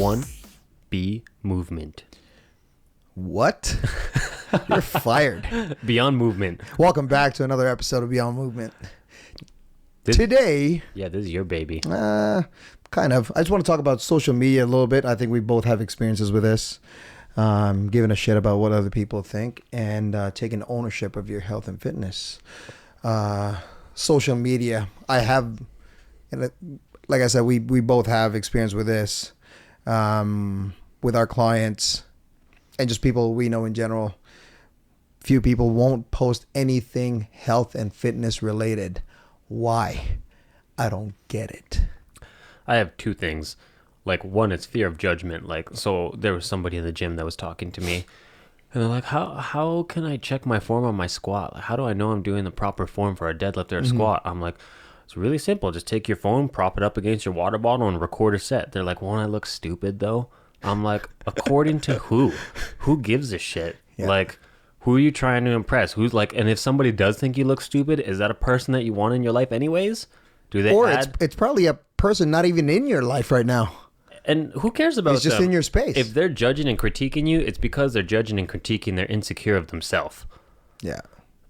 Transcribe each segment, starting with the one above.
1B movement. What? You're fired. Beyond Movement. Welcome back to another episode of Beyond Movement. Today, Yeah, this is your baby. kind of. I just want to talk about social media a little bit. I think we both have experiences with this. Giving a shit about what other people think and taking ownership of your health and fitness. Social media. I have, like I said, we both have experience with this with our clients and just people we know in general. Few people won't post anything health and fitness related. Why? I don't get it. I have two things. Like, one, it's fear of judgment. Like, so there was somebody in the gym that was talking to me, and they're like, how can I check my form on my squat? Like, how do I know I'm doing the proper form for a deadlift or a squat? I'm like, it's really simple. Just take your phone, prop it up against your water bottle, and record a set. They're like, won't I look stupid, though? I'm like, according to who? Who gives a shit? Yeah. Like, who are you trying to impress? Who's like, and if somebody does think you look stupid, is that a person that you want in your life anyways? Do they Or add... it's probably a person not even in your life right now. And who cares about It's just them? in your space. If they're judging and critiquing you, it's because they're judging and critiquing they're insecure of themselves. Yeah.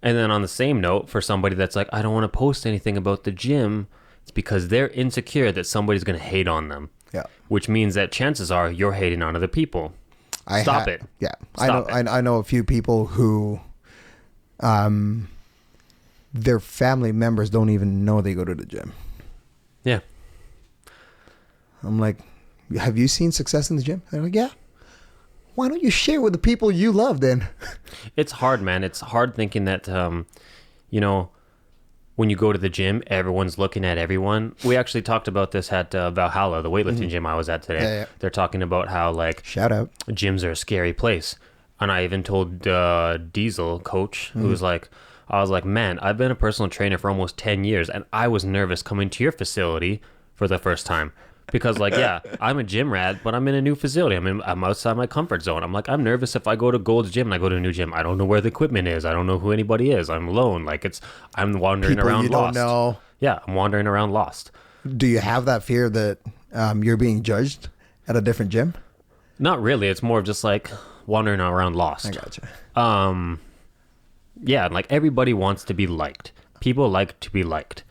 And then on the same note, for somebody that's like, I don't want to post anything about the gym, it's because they're insecure that somebody's going to hate on them. Yeah. Which means that chances are you're hating on other people. Stop it. Yeah. Stop it. I know a few people who their family members don't even know they go to the gym. Yeah. I'm like, have you seen success in the gym? They're like, yeah. Why don't you share with the people you love then? It's hard, man. It's hard thinking that, you know, when you go to the gym, everyone's looking at everyone. We actually talked about this at Valhalla, the weightlifting gym I was at today. Yeah. They're talking about how, like, Shout out. gyms are a scary place. And I even told Diesel, coach, who was like, I was like, man, I've been a personal trainer for almost 10 years, and I was nervous coming to your facility for the first time. Because, like, yeah, I'm a gym rat, but I'm in a new facility. I'm outside my comfort zone. I'm like, I'm nervous if I go to Gold's Gym and I go to a new gym. I don't know where the equipment is. I don't know who anybody is. I'm alone. Like, I'm wandering People around you lost. don't know. Yeah, I'm wandering around lost. Do you have that fear that you're being judged at a different gym? Not really. It's more of just, like, wandering around lost. I gotcha. Yeah, like, everybody wants to be liked. People like to be liked.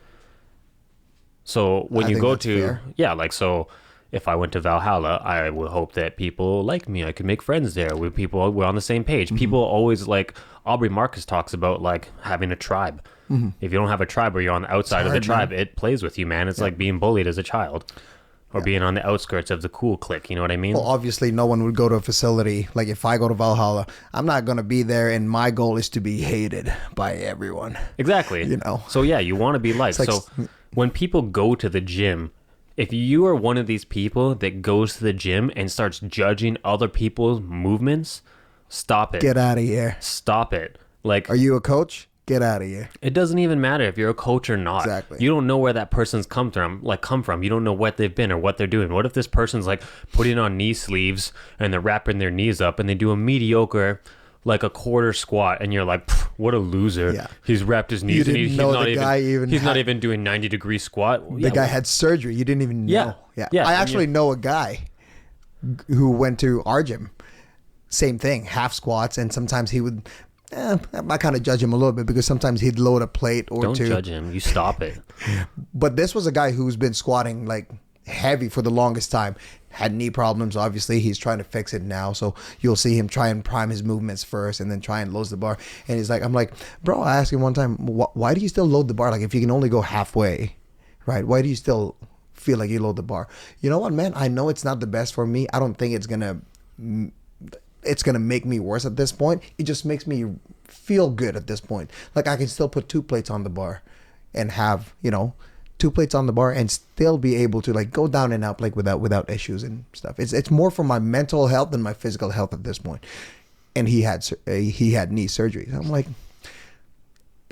So when I you think go that's to, fair. yeah, like, so if I went to Valhalla, I would hope that people like me. I could make friends there with people. We're on the same page. Mm-hmm. People always, like, Aubrey Marcus talks about, like, having a tribe. Mm-hmm. If you don't have a tribe or you're on the outside of the hard, tribe, it plays with you, man. It's like being bullied as a child or being on the outskirts of the cool clique. You know what I mean? Well, obviously, no one would go to a facility. Like, if I go to Valhalla, I'm not going to be there, and my goal is to be hated by everyone. Exactly. You know. So yeah, you want to be liked. It's like- So when people go to the gym, if you are one of these people that goes to the gym and starts judging other people's movements, stop it. Get out of here. Stop it. Like, Are you a coach? Get out of here. it doesn't even matter if you're a coach or not. Exactly. You don't know where that person's come from. You don't know what they've been or what they're doing. What if this person's like putting on knee sleeves and they're wrapping their knees up and they do a mediocre, like, a quarter squat, and you're like, what a loser. Yeah. He's wrapped his knees and didn't he's know not the even guy even he's not had- even doing 90-degree squat. The guy had surgery. You didn't even know. Yeah. I And actually know a guy who went to our gym. Same thing, half squats, and sometimes he would. I kind of judge him a little bit because sometimes he'd load a plate or Don't two. judge him. You stop it. But this was a guy who's been squatting like heavy for the longest time. Had knee problems, obviously. He's trying to fix it now. So you'll see him try and prime his movements first and then try and load the bar. And he's like, I'm like, bro, I asked him one time, why do you still load the bar? Like, if you can only go halfway, right? Why do you still feel like you load the bar? You know what, man? I know it's not the best for me. I don't think it's going to make me worse at this point. It just makes me feel good at this point. Like, I can still put 2 plates on the bar and have, 2 plates on the bar and still be able to, like, go down and up, like, without issues and stuff. It's more for my mental health than my physical health at this point. And he had knee surgery. So I'm like,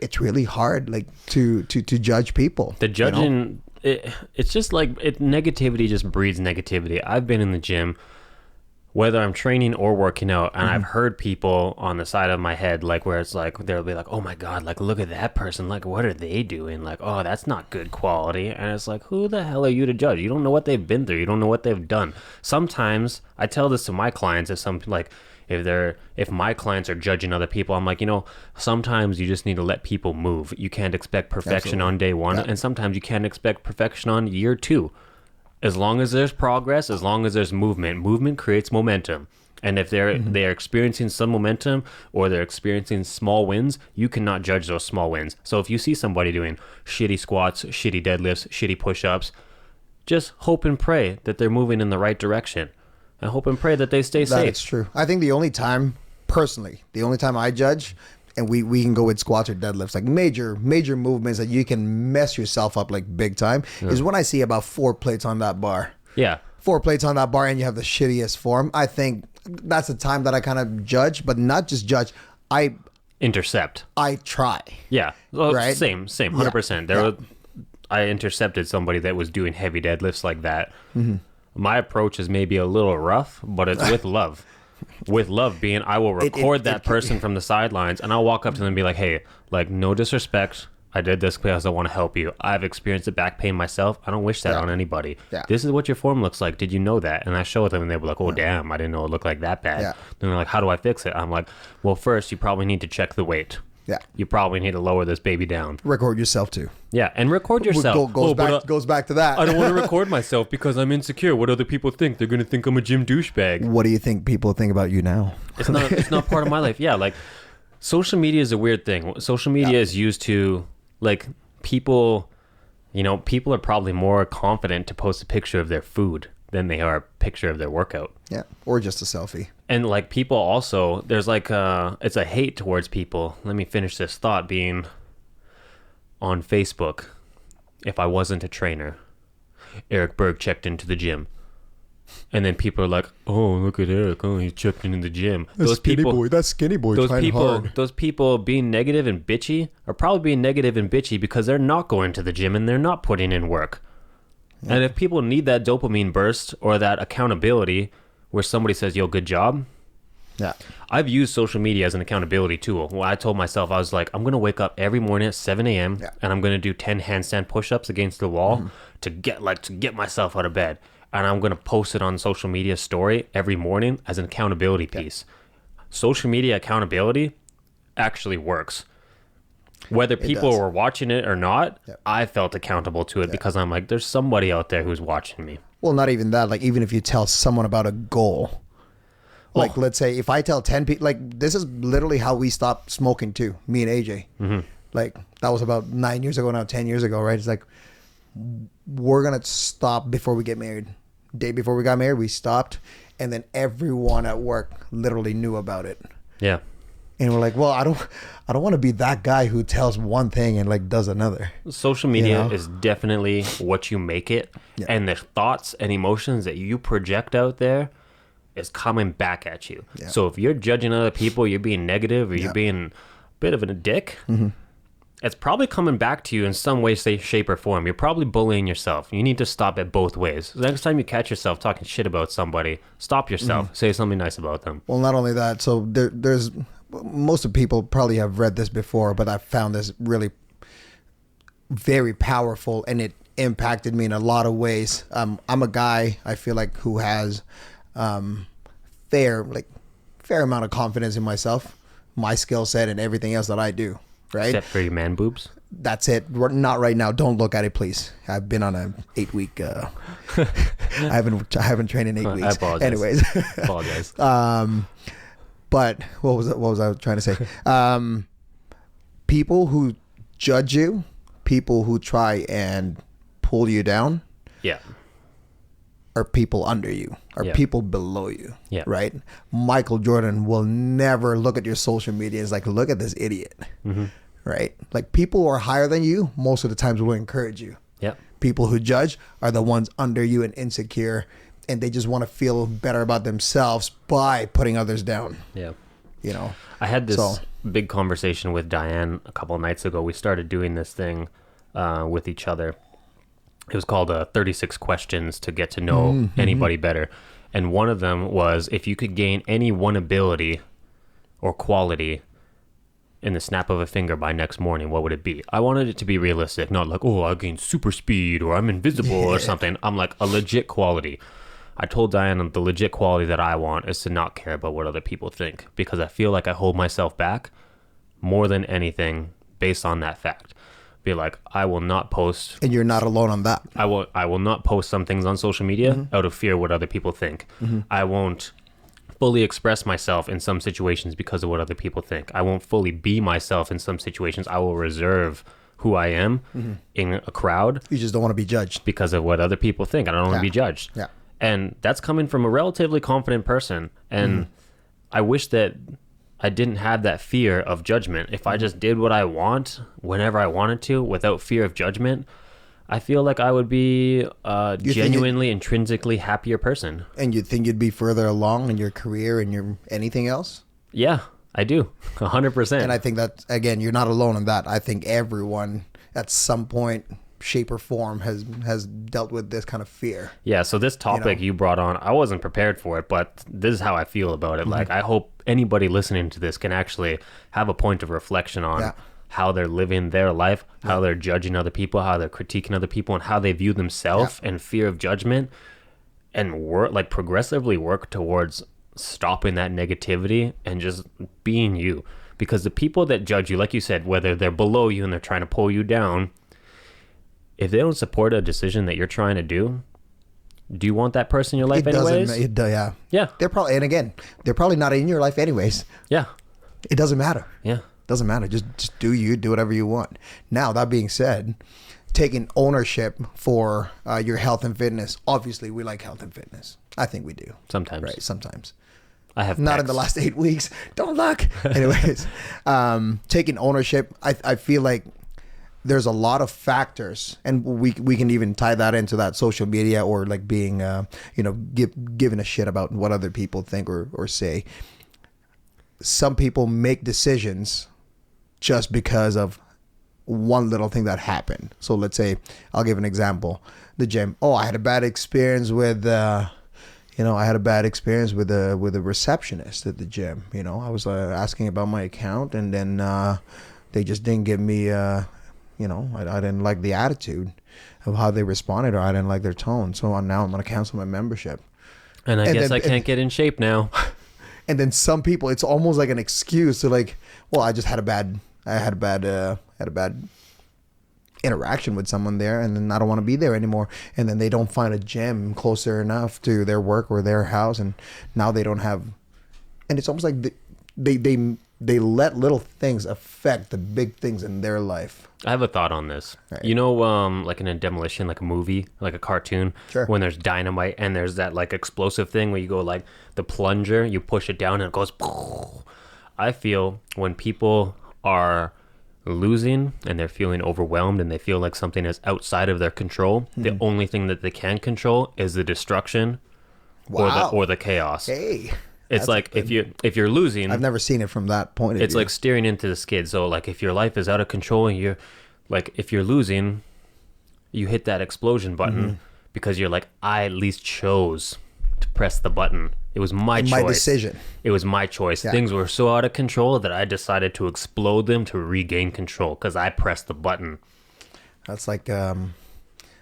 it's really hard, like, to judge people. The judging, it's just like, negativity just breeds negativity. I've been in the gym whether I'm training or working out, and I've heard people on the side of my head, like where it's like, they'll be like, oh my God, like, look at that person. Like, what are they doing? Like, oh, that's not good quality. And it's like, who the hell are you to judge? You don't know what they've been through. You don't know what they've done. Sometimes I tell this to my clients, if my clients are judging other people, I'm like, sometimes you just need to let people move. You can't expect perfection Absolutely. on day one. Yeah. And sometimes you can't expect perfection on year two. As long as there's progress, as long as there's movement creates momentum. And if they're experiencing some momentum or they're experiencing small wins, you cannot judge those small wins. So if you see somebody doing shitty squats, shitty deadlifts, shitty push-ups, just hope and pray that they're moving in the right direction. And hope and pray that they stay safe. That's true. I think the only time I judge, and we can go with squats or deadlifts, like major movements that you can mess yourself up like big time, is when I see about 4 plates on that bar. Yeah. 4 plates on that bar and you have the shittiest form. I think that's the time that I kind of judge, but not just judge. I Intercept. try. Yeah. Well, Right? Same. 100%. I intercepted somebody that was doing heavy deadlifts like that. My approach is maybe a little rough, but it's with love. With love being, I will record that person from the sidelines, and I'll walk up to them and be like, hey, like, no disrespect. I did this because I want to help you. I've experienced the back pain myself. I don't wish that on anybody. Yeah. This is what your form looks like. Did you know that? And I show them, and they were like, oh, damn, I didn't know it looked like that bad. Yeah. Then they're like, how do I fix it? I'm like, well, first, you probably need to check the weight. Yeah. You probably need to lower this baby down. Record yourself too. Yeah, and record yourself. Goes back to that. I don't want to record myself because I'm insecure. What other people think? They're gonna think I'm a gym douchebag. What do you think people think about you now? It's not part of my life. Yeah, like social media is a weird thing. Social media is used to, like, people are probably more confident to post a picture of their food than they are a picture of their workout. Yeah, or just a selfie. And like people also, there's like it's a hate towards people. Let me finish this thought. Being on Facebook, if I wasn't a trainer, Eric Berg checked into the gym, and then people are like, "Oh, look at Eric! Oh, he checked into the gym." That skinny boy trying hard. Those people being negative and bitchy are probably being negative and bitchy because they're not going to the gym and they're not putting in work. Yeah. And if people need that dopamine burst or that accountability where somebody says, yo, good job. Yeah. I've used social media as an accountability tool. Well, I told myself, I was like, I'm going to wake up every morning at 7 a.m. And I'm going to do 10 handstand push-ups against the wall to get myself out of bed. And I'm going to post it on social media story every morning as an accountability piece. Social media accountability actually works. Whether people were watching it or not, I felt accountable to it because I'm like, there's somebody out there who's watching me. Well, not even that. Like, even if you tell someone about a goal, like, let's say if I tell 10 people, like, this is literally how we stopped smoking too, me and AJ. Mm-hmm. Like, that was about 9 years ago now, 10 years ago, right? It's like, we're going to stop before we get married. Day before we got married, we stopped. And then everyone at work literally knew about it. Yeah. And we're like, well, I don't want to be that guy who tells one thing and like does another. Social media is definitely what you make it. Yeah. And the thoughts and emotions that you project out there is coming back at you. Yeah. So if you're judging other people, you're being negative or you're being a bit of a dick, it's probably coming back to you in some way, shape, or form. You're probably bullying yourself. You need to stop it both ways. The next time you catch yourself talking shit about somebody, stop yourself. Say something nice about them. Well, not only that, so there's most of people probably have read this before, but I found this really very powerful and it impacted me in a lot of ways. I'm a guy, I feel like, who has fair amount of confidence in myself, my skill set, and everything else that I do. Right? Except for your man boobs. That's it. Not right now. Don't look at it, please. I've been on an 8-week. I haven't trained in 8 weeks. I apologize. Anyways, apologize. But what was I trying to say? People who judge you, people who try and pull you down, are people under you, are people below you. Yeah. Right? Michael Jordan will never look at your social media and like, look at this idiot. Right? Like, people who are higher than you most of the times will encourage you. Yeah. People who judge are the ones under you and insecure, and they just want to feel better about themselves by putting others down. Yeah. You know, I had this big conversation with Diane a couple of nights ago. We started doing this thing with each other. It was called 36 Questions to Get to Know Anybody Better. And one of them was, if you could gain any one ability or quality in the snap of a finger by next morning, what would it be? I wanted it to be realistic, not like, oh, I gain super speed or I'm invisible or something. I'm like, a legit quality. I told Diana the legit quality that I want is to not care about what other people think, because I feel like I hold myself back more than anything based on that fact. Be like, I will not post. And you're not alone on that. I will not post some things on social media out of fear what other people think. I won't fully express myself in some situations because of what other people think. I won't fully be myself in some situations. I will reserve who I am in a crowd. You just don't want to be judged because of what other people think. I don't want to be judged. Yeah. And that's coming from a relatively confident person. And I wish that I didn't have that fear of judgment. If I just did what I want whenever I wanted to without fear of judgment, I feel like I would be a genuinely, intrinsically happier person. And you think you'd be further along in your career and your anything else? Yeah, I do. 100%. And I think that, again, you're not alone in that. I think everyone at some point, shape or form has dealt with this kind of fear. Yeah, so this topic you brought on, I wasn't prepared for it, but this is how I feel about it. Like, I hope anybody listening to this can actually have a point of reflection on how they're living their life, how they're judging other people, how they're critiquing other people, and how they view themselves and fear of judgment, and progressively work towards stopping that negativity and just being you. Because the people that judge you, like you said, whether they're below you and they're trying to pull you down, if they don't support a decision that you're trying to do you want that person in your life anyways? Yeah. They're probably not in your life anyways. Yeah. It doesn't matter. Yeah. Doesn't matter. Just do you, do whatever you want. Now, that being said, taking ownership for your health and fitness. Obviously, we like health and fitness. I think we do. Sometimes. Right, sometimes. I have not in the last 8 weeks. Don't look. Anyways, taking ownership, I feel like there's a lot of factors, and we can even tie that into that social media or like being, giving a shit about what other people think or say. Some people make decisions just because of one little thing that happened. So let's say, I'll give an example. The gym. Oh, I had a bad experience with, a receptionist at the gym. I was asking about my account, and then they just didn't give me, I didn't like the attitude of how they responded, or I didn't like their tone. So now I'm going to cancel my membership. And I guess I can't get in shape now. And then some people, it's almost like an excuse to like, well, I just had a bad interaction with someone there, and then I don't want to be there anymore. And then they don't find a gym closer enough to their work or their house, and now they don't have. And it's almost like they let little things affect the big things in their life. I have a thought on this. Right. Like in a Demolition, like a movie, like a cartoon, when there's dynamite and there's that like explosive thing where you go like the plunger, you push it down and it goes. I feel when people are losing and they're feeling overwhelmed and they feel like something is outside of their control, the only thing that they can control is the destruction or the chaos. Hey. It's like if you're losing, I've never seen it from that point of view. It's like steering into the skid. So like if your life is out of control and you're like, if you're losing, you hit that explosion button because you're like, I at least chose to press the button. It was my choice. My decision. It was my choice. Yeah. Things were so out of control that I decided to explode them to regain control because I pressed the button. That's like,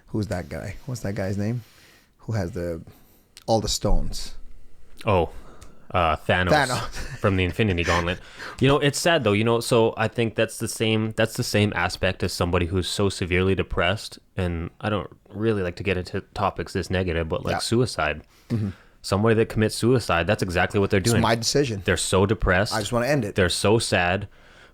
who's that guy? What's that guy's name? Who has all the stones? Oh, Thanos from the Infinity Gauntlet. It's sad though, so I think that's the same aspect as somebody who's so severely depressed, and I don't really like to get into topics this negative, but like suicide. Somebody that commits suicide, that's exactly what they're doing. It's my decision. They're so depressed. I just want to end it. They're so sad,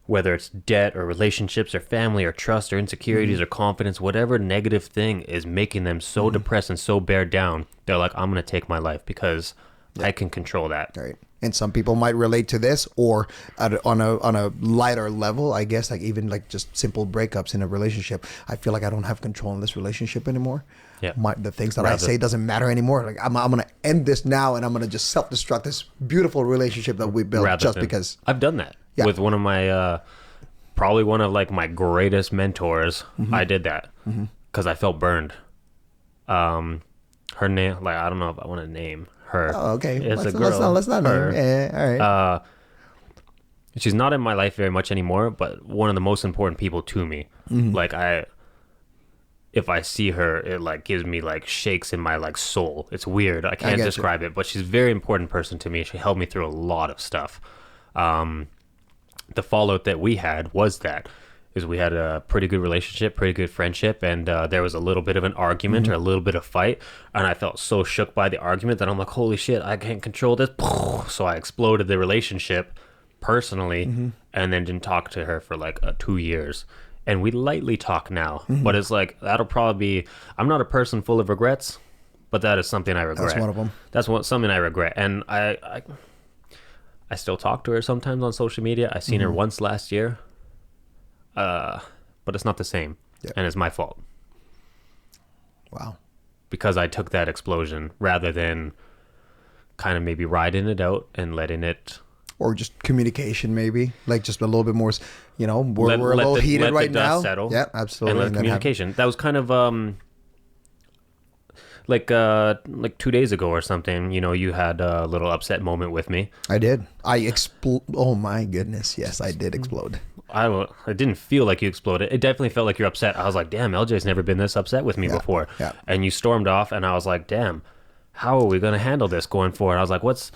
whether it's debt or relationships or family or trust or insecurities or confidence, whatever negative thing is making them so depressed and so bear down, they're like, I'm going to take my life because I can control that. Right. And some people might relate to this, or on a lighter level, I guess, like even like just simple breakups in a relationship. I feel like I don't have control in this relationship anymore. Yeah. The things that I say doesn't matter anymore. Like I'm going to end this now, and I'm going to just self-destruct this beautiful relationship that we built because I've done that with one of my probably one of like my greatest mentors. I did that because I felt burned. Her name, like I don't know if I want to name Her. Oh, okay. It's a Let's girl. let's not Her. name. Yeah, all right. She's not in my life very much anymore, but one of the most important people to me. Like if I see her, it like gives me like shakes in my like soul. It's weird. I can't get you. describe it, but she's a very important person to me. She helped me through a lot of stuff. The fallout that we had was that is we had a pretty good relationship, pretty good friendship, and there was a little bit of an argument or a little bit of fight, and I felt so shook by the argument that I'm like, holy shit, I can't control this. So I exploded the relationship personally, and then didn't talk to her for like 2 years. And we lightly talk now, but it's like that'll probably be. I'm not a person full of regrets, but that is something I regret. That's one of them. That's something I regret, and I still talk to her sometimes on social media. I seen her once last year, but it's not the same, and it's my fault Wow. because I took that explosion rather than kind of maybe riding it out and letting it. Or just communication, maybe, like just a little bit more. You know, we're Let- a little let the- heated let the right dust now. settle Yeah, absolutely. and let And then communication. That was kind of like 2 days ago or something. You know, you had a little upset moment with me. I did. Oh my goodness! Yes, I did explode. I didn't feel like you exploded. It definitely felt like you're upset. I was like, damn, LJ's never been this upset with me before. yeah. And you stormed off, and I was like, damn, how are we going to handle this going forward? I was like, what's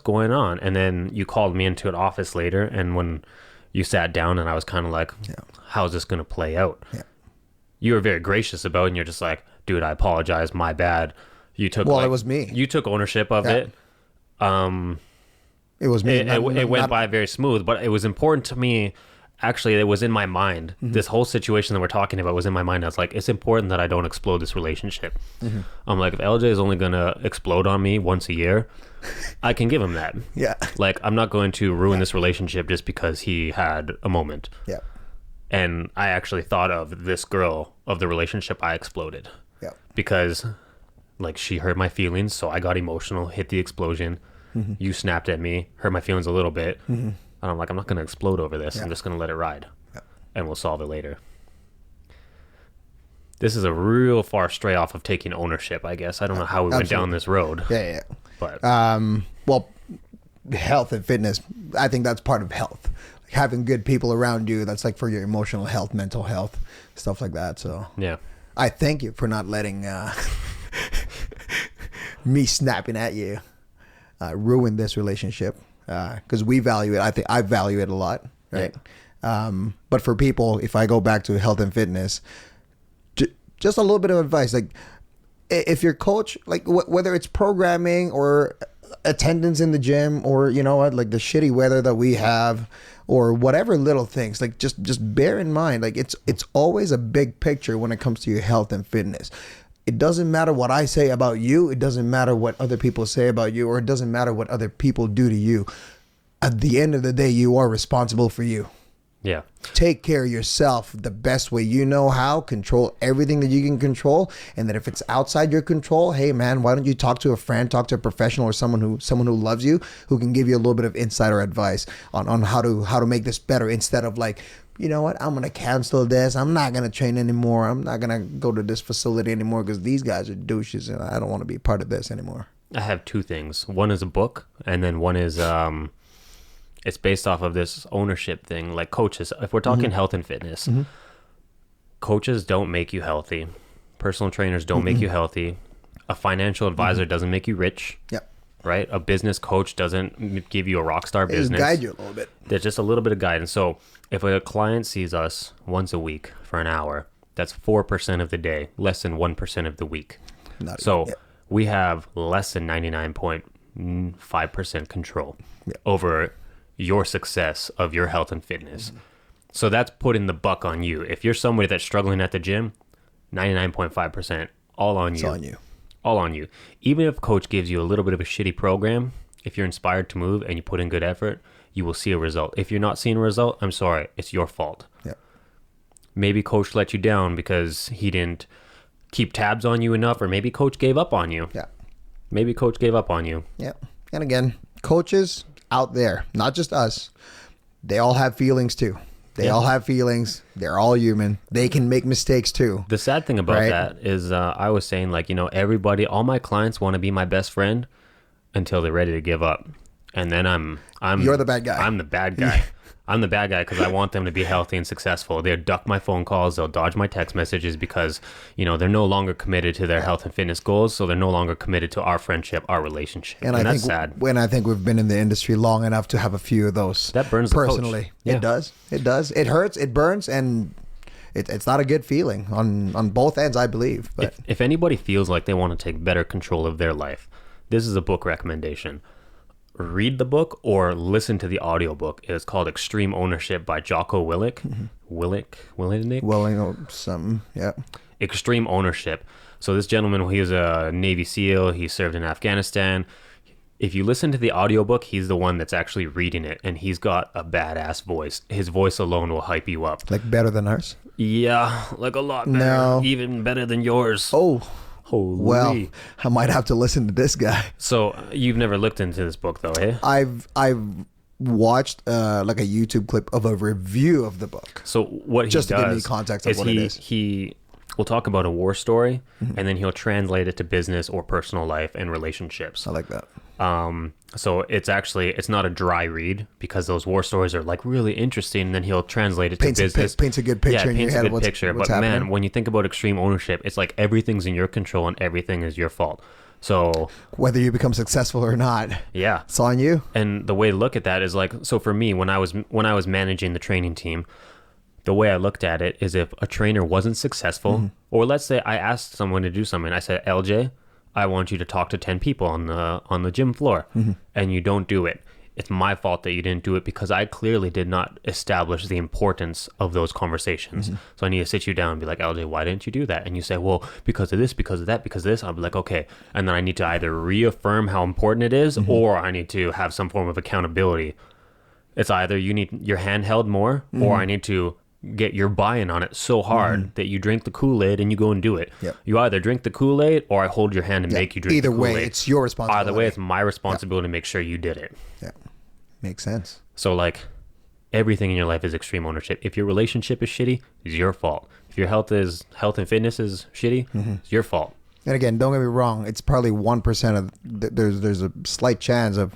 going on? And then you called me into an office later, and when you sat down, and I was kind of like, how's this going to play out? Yeah. You were very gracious about it, and you're just like, dude, I apologize, my bad. You took Well, it was me. You took ownership of it. It was me. It went by very smooth, but it was important to me. Actually, it was in my mind. This whole situation that we're talking about was in my mind. I was like, it's important that I don't explode this relationship. I'm like, if LJ is only going to explode on me once a year, I can give him that. Yeah. Like, I'm not going to ruin this relationship just because he had a moment. Yeah. And I actually thought of this girl of the relationship I exploded. Yeah. Because, like, she hurt my feelings, so I got emotional, hit the explosion. You snapped at me, hurt my feelings a little bit. And I'm like, I'm not going to explode over this. I'm just going to let it ride. And we'll solve it later. This is a real far stray off of taking ownership, I guess. I don't know how we went down this road. Yeah. But Well, health and fitness. I think that's part of health. Like having good people around you. That's like for your emotional health, mental health, stuff like that. So yeah. I thank you for not letting me snapping at you ruin this relationship because we value it. I think I value it a lot, right? But for people, if I go back to health and fitness, just a little bit of advice, like if your coach, like whether it's programming or attendance in the gym or you know what, like the shitty weather that we have or whatever little things, like just bear in mind, like it's always a big picture when it comes to your health and fitness. It doesn't matter what I say about you. It doesn't matter what other people say about you, or it doesn't matter what other people do to you. At the end of the day, you are responsible for you. Yeah. Take care of yourself the best way you know how. Control everything that you can control. And then if it's outside your control, hey man, why don't you talk to a friend, talk to a professional or someone who loves you, who can give you a little bit of insider advice on how to make this better, instead of like, you know what, I'm going to cancel this. I'm not going to train anymore. I'm not going to go to this facility anymore because these guys are douches and I don't want to be a part of this anymore. I have two things. One is a book, and then one is it's based off of this ownership thing. Like coaches, if we're talking health and fitness, coaches don't make you healthy. Personal trainers don't make you healthy. A financial advisor doesn't make you rich. Yep. Right? A business coach doesn't give you a rock star They just business. guide you a little bit. There's just a little bit of guidance. So if a client sees us once a week for an hour, that's 4% of the day, less than 1% of the week. So we have less than 99.5% control over your success of your health and fitness. So that's putting the buck on you. If you're somebody that's struggling at the gym, 99.5% all on you. It's on you. All on you. Even if coach gives you a little bit of a shitty program, if you're inspired to move and you put in good effort, you will see a result. If you're not seeing a result, I'm sorry, it's your fault. Yeah. Maybe coach let you down because he didn't keep tabs on you enough, or maybe coach gave up on you. Yeah. Maybe coach gave up on you. Yeah. And again, coaches out there, not just us, they all have feelings too. They all have feelings. They're all human. They can make mistakes too. The sad thing about Right. that is I was saying, like, you know, everybody, all my clients want to be my best friend, until they're ready to give up. And then I'm You're the bad guy. I'm the bad guy. I'm the bad guy because I want them to be healthy and successful. They'll duck my phone calls. They'll dodge my text messages because, they're no longer committed to their health and fitness goals. So they're no longer committed to our friendship, our relationship. And that's sad. I think we've been in the industry long enough to have a few of those. That burns the coach. Personally. Yeah. It does. It does. It hurts. It burns. And it's not a good feeling on both ends, I believe. But if anybody feels like they want to take better control of their life, this is a book recommendation. Read the book or listen to the audiobook. It's called Extreme Ownership by Jocko Willink. Willing something, yeah. Extreme Ownership. So this gentleman, he was a Navy SEAL. He served in Afghanistan. If you listen to the audiobook, he's the one that's actually reading it, and he's got a badass voice. His voice alone will hype you up. Like better than ours? Yeah, like a lot better. No. Even better than yours. Oh, holy. Well, I might have to listen to this guy. So you've never looked into this book, though, eh? I've watched like a YouTube clip of a review of the book. So what he just does to give me context of what it is. He will talk about a war story, and then he'll translate it to business or personal life and relationships. I like that. So it's not a dry read because those war stories are like really interesting, and then he'll translate it to business. Paints a good picture in your head of what's But happening. man, when you think about extreme ownership, it's like everything's in your control and everything is your fault. So whether you become successful or not, yeah, it's on you. And the way to look at that is like, so for me, when I was managing the training team, the way I looked at it is if a trainer wasn't successful, or let's say I asked someone to do something, I said, LJ, I want you to talk to 10 people on the gym floor, and you don't do it. It's my fault that you didn't do it because I clearly did not establish the importance of those conversations. So I need to sit you down and be like, LJ, why didn't you do that? And you say, well, because of this, because of that, because of this. I'll be like, okay. And then I need to either reaffirm how important it is, or I need to have some form of accountability. It's either you need your hand held more, or I need to get your buy-in on it so hard that you drink the Kool-Aid and you go and do it. Yep. You either drink the Kool-Aid or I hold your hand and make you drink the Kool-Aid. Either way, it's your responsibility. Either way, it's my responsibility to make sure you did it. Yeah. Makes sense. So like everything in your life is extreme ownership. If your relationship is shitty, it's your fault. If your health and fitness is shitty, it's your fault. And again, don't get me wrong, it's probably 1% of there's a slight chance of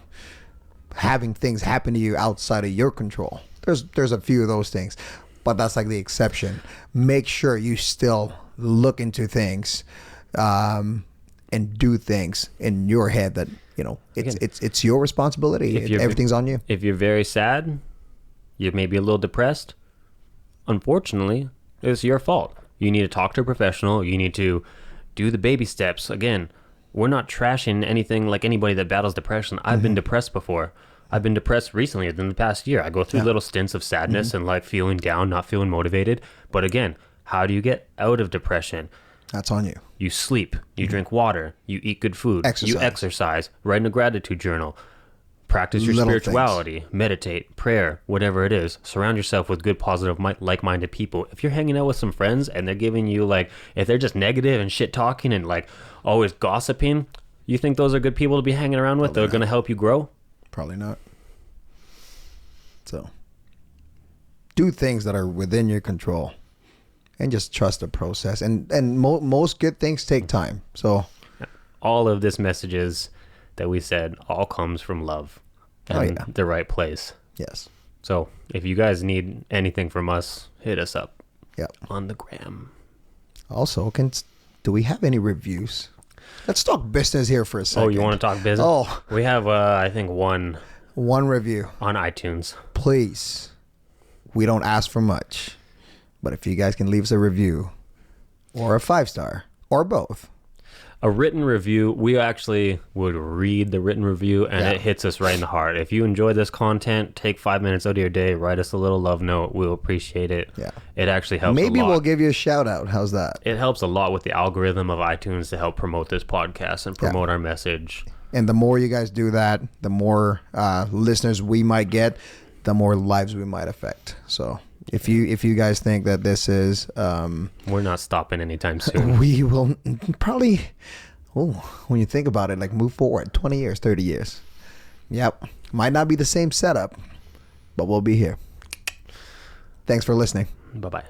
having things happen to you outside of your control. There's a few of those things, but that's like the exception. Make sure you still look into things and do things in your head that it's your responsibility. Everything's on you. If you're very sad, you may be a little depressed, unfortunately, it's your fault. You need to talk to a professional. You need to do the baby steps. Again, we're not trashing anything like anybody that battles depression. I've been depressed before. I've been depressed recently in the past year. I go through little stints of sadness and like feeling down, not feeling motivated. But again, how do you get out of depression? That's on you. You sleep, you drink water, you eat good food, you exercise, write in a gratitude journal, practice your spirituality, meditate, prayer, whatever it is. Surround yourself with good, positive, like-minded people. If you're hanging out with some friends and they're giving you like, if they're just negative and shit talking and like always gossiping, you think those are good people to be hanging around with? They're going to help you grow? Probably not. So, do things that are within your control, and just trust the process. And most good things take time. So, all of this messages that we said all comes from love and the right place. Yes. So, if you guys need anything from us, hit us up. Yep. On the gram. Also, do we have any reviews? Let's talk business here for a second. Oh, you want to talk business? Oh. We have, I think, one review on iTunes. Please. We don't ask for much. But if you guys can leave us a review or a 5-star or both. A written review, we actually would read the written review and it hits us right in the heart. If you enjoy this content, take 5 minutes out of your day, write us a little love note. We'll appreciate it. Yeah. It actually helps Maybe a lot. we'll give you a shout out. How's that? It helps a lot with the algorithm of iTunes to help promote this podcast and promote our message. And the more you guys do that, the more listeners we might get, the more lives we might affect. So if you guys think that this is we're not stopping anytime soon. We will probably when you think about it, like move forward 20 years, 30 years. Yep. Might not be the same setup, but we'll be here. Thanks for listening. Bye-bye.